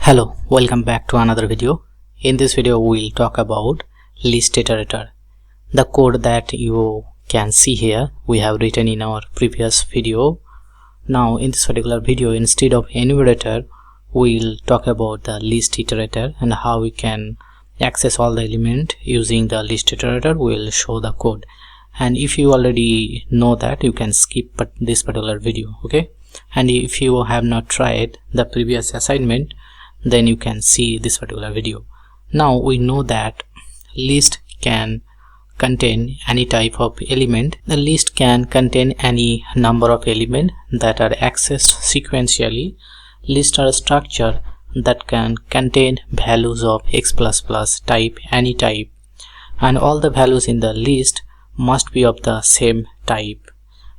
Hello, welcome back to another video. In this video we'll talk about list iterator. The code that you can see here we have written in our previous video. Now in this particular video, instead of enumerator, we'll talk about the list iterator and how we can access all the element using the list iterator. We'll show the code, and if you already know that, you can skip this particular video, okay? And if you have not tried the previous assignment, then you can see this particular video. Now we know that list can contain any type of element. The list can contain any number of elements that are accessed sequentially. Lists are a structure that can contain values of x++ type, any type, and all the values in the list must be of the same type,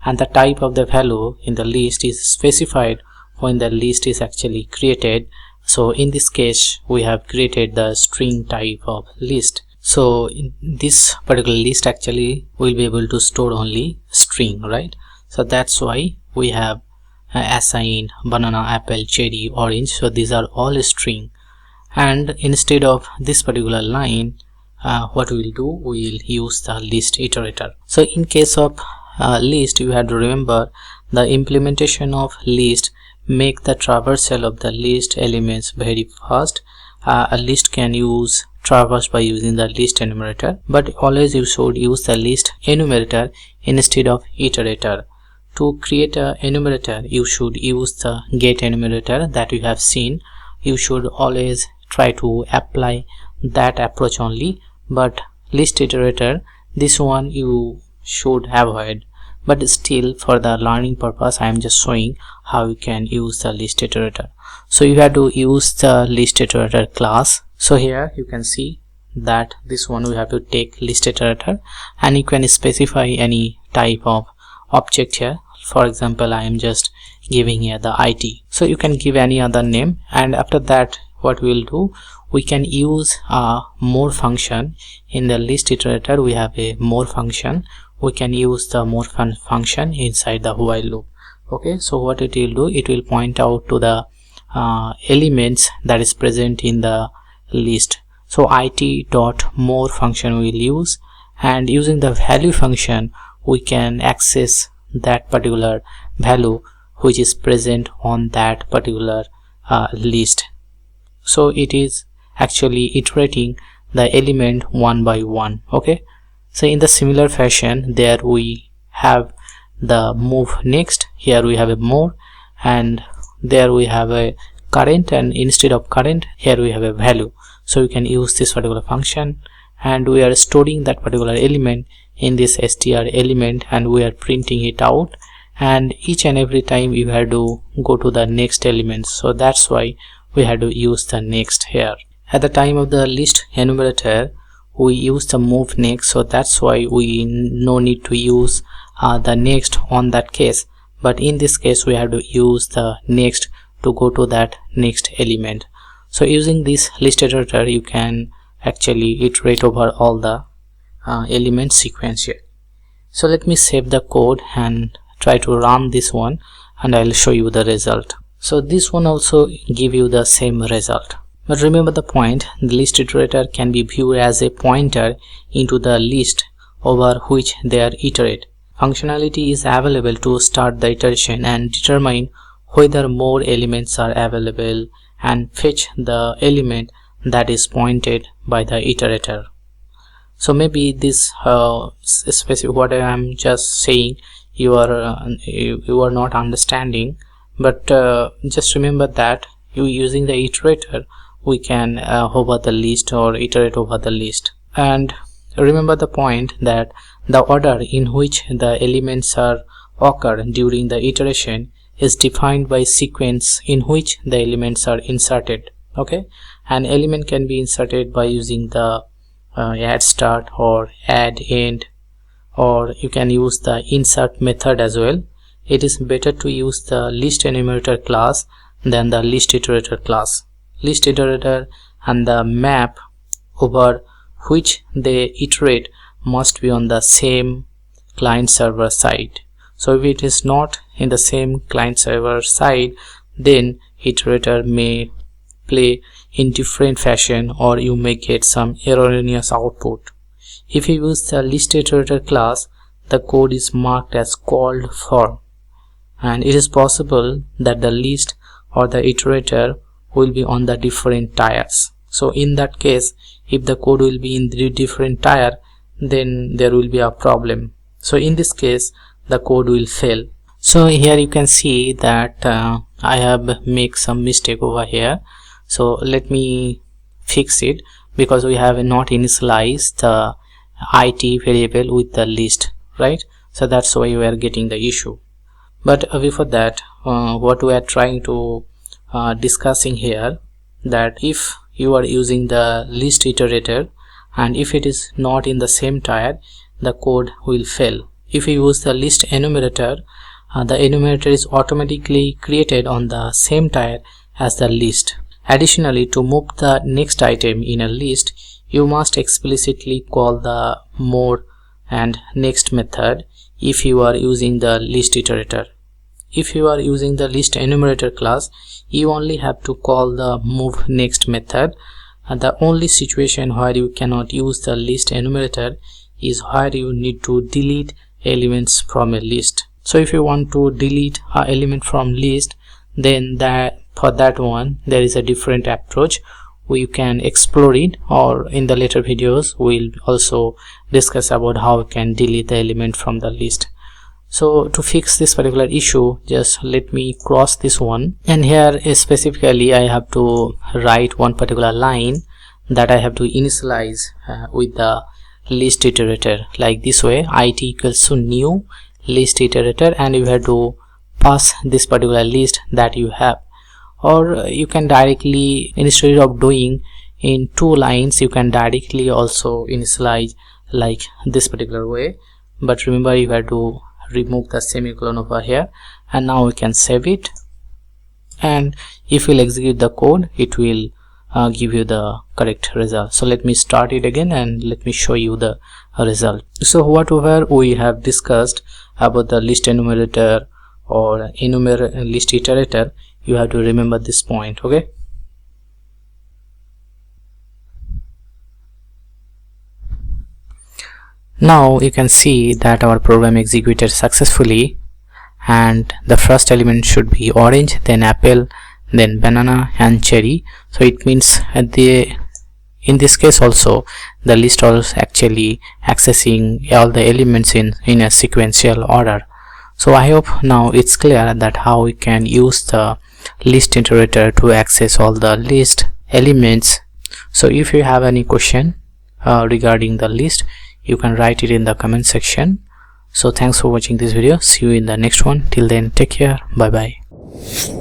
and the type of the value in the list is specified when the list is actually created. So in this case we have created the string type of list. So in this particular list actually will be able to store only string, right? So that's why we have assign banana, apple, cherry, orange. So these are all string, and instead of this particular line, what we'll do, we'll use the list iterator. So in case of list, you have to remember the implementation of list make the traversal of the list elements very fast. A list can use traverse by using the list enumerator, but always you should use the list enumerator instead of iterator. To create a enumerator, you should use the get enumerator that you have seen. You should always try to apply that approach only, but list iterator, this one you should avoid. But still, for the learning purpose, I am just showing how you can use the list iterator. So you have to use the list iterator class. So here you can see that this one we have to take list iterator, and you can specify any type of object here. For example, I am just giving here the IT. So you can give any other name, and after that what we will do, we can use a more function. In the list iterator we have a more function. We can use the more function inside the while loop. Okay, so what it will do, it will point out to the elements that is present in the list. So it.more function we will use, and using the value function we can access that particular value which is present on that particular list. So it is actually iterating the element one by one. Okay, so in the similar fashion, there we have the move next. Here we have a more, and there we have a current, and instead of current here we have a value. So you can use this particular function, and we are storing that particular element in this str element, and we are printing it out, and each and every time you have to go to the next element. So that's why we have to use the next here. At the time of the list enumerator we use the move next, so that's why we no need to use the next on that case, but in this case we have to use the next to go to that next element. So using this list iterator you can actually iterate over all the elements sequentially. So let me save the code and try to run this one, and I'll show you the result. So this one also give you the same result. But remember the point, the list iterator can be viewed as a pointer into the list over which they are iterate. Functionality is available to start the iteration and determine whether more elements are available and fetch the element that is pointed by the iterator. So maybe this specific what I am just saying you are not understanding, but just remember that you using the iterator we can hover the list or iterate over the list. And remember the point that the order in which the elements are occur during the iteration is defined by sequence in which the elements are inserted. Okay, an element can be inserted by using the add start or add end, or you can use the insert method as well. It is better to use the list enumerator class than the list iterator class. List iterator and the map over which they iterate must be on the same client server side. So if it is not in the same client server side, then iterator may display in different fashion, or you may get some erroneous output. If you use the list iterator class, the code is marked as called for, and it is possible that the list or the iterator will be on the different tires. So in that case, if the code will be in the different tire, then there will be a problem. So in this case, the code will fail. So here you can see that I have made some mistake over here. So let me fix it, because we have not initialized the it variable with the list, right? So that's why we are getting the issue. But before that, what we are trying to discussing here, that if you are using the list iterator and if it is not in the same tire, the code will fail. If you use the list enumerator, the enumerator is automatically created on the same tire as the list. Additionally, to move the next item in a list, you must explicitly call the more and next method if you are using the list iterator. If you are using the list enumerator class, you only have to call the move next method, and the only situation where you cannot use the list enumerator is where you need to delete elements from a list. So if you want to delete an element from list, then for that one there is a different approach. We can explore it, or in the later videos we'll also discuss about how we can delete the element from the list. So to fix this particular issue, just let me cross this one, and here specifically I have to write one particular line that I have to initialize with the list iterator, like this way: it equals to new list iterator, and you have to pass this particular list that you have. Or you can directly, instead of doing in 2 lines, you can directly also initialize like this particular way. But remember, you have to remove the semicolon over here, and now we can save it, and if we'll execute the code, it will give you the correct result. So let me start it again and let me show you the result. So whatever we have discussed about the list enumerator or list iterator, you have to remember this point, okay? Now you can see that our program executed successfully, and the first element should be orange, then apple, then banana and cherry. So it means in this case also the list is actually accessing all the elements in a sequential order. So I hope now it's clear that how we can use the list iterator to access all the list elements. So if you have any question regarding the list, you can write it in the comment section. So thanks for watching this video. See you in the next one. Till then, take care. Bye bye.